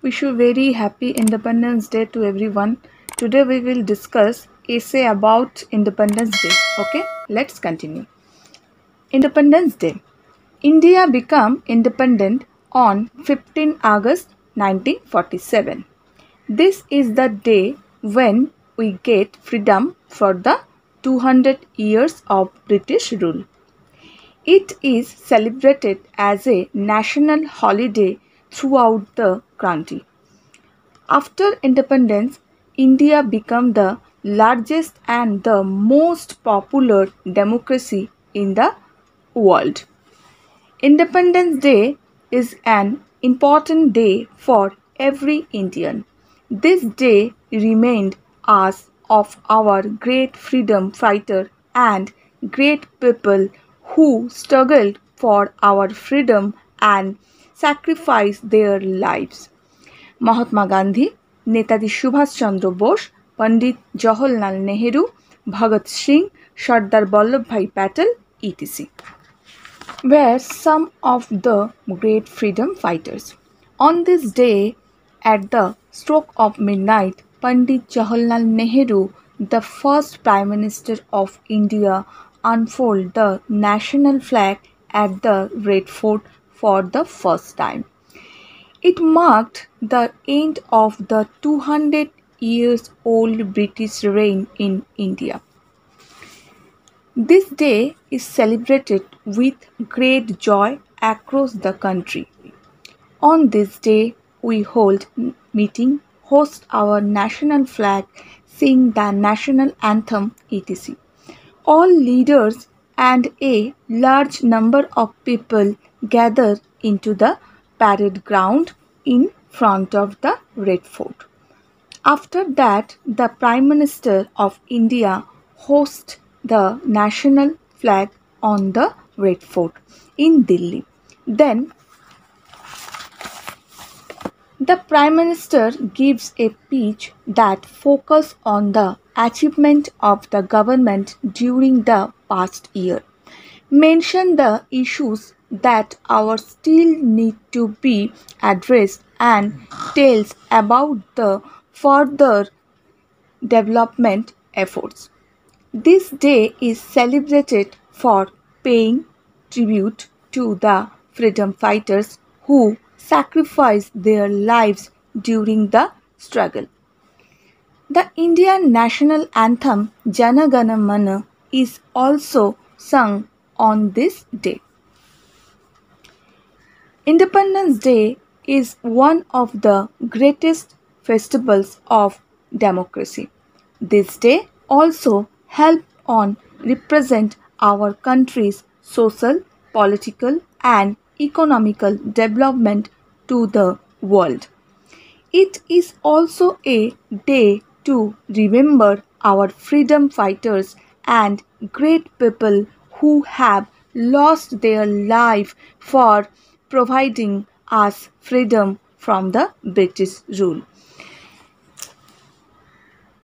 Wish you very happy Independence Day to everyone. Today we will discuss essay about Independence Day. Okay, let's continue. Independence Day. India became independent on 15 August 1947. This is the day when we get freedom for the 200 years of British rule. It is celebrated as a national holiday throughout the country. After independence, India became the largest and the most popular democracy in the world. Independence Day is an important day for every Indian. This day reminded us of our great freedom fighter and great people who struggled for our freedom and sacrificed their lives. Mahatma Gandhi, Netaji Subhash Chandra Bose, Pandit Jawaharlal Nehru, Bhagat Singh, Sardar Vallabhbhai Patel, etc. were some of the great freedom fighters. On this day, at the stroke of midnight, Pandit Jawaharlal Nehru, the first Prime Minister of India, unfolded the national flag at the Red Fort for the first time. It marked the end of the 200 years old British reign in India. This day is celebrated with great joy across the country. On this day, we hold meeting, host our national flag, sing the national anthem, etc. All leaders and a large number of people gather into the parade ground in front of the Red Fort. After that, the Prime Minister of India hosts the national flag on the Red Fort in Delhi. Then the Prime Minister gives a speech that focuses on the achievement of the government during the past year. Mention the issues that are still need to be addressed and tells about the further development efforts. This day is celebrated for paying tribute to the freedom fighters who sacrificed their lives during the struggle. The Indian national anthem Jana Gana Mana is also sung on this day. Independence Day is one of the greatest festivals of democracy. This day also help on represent our country's social, political and economical development to the world. It is also a day to remember our freedom fighters and great people who have lost their life for providing us freedom from the British rule.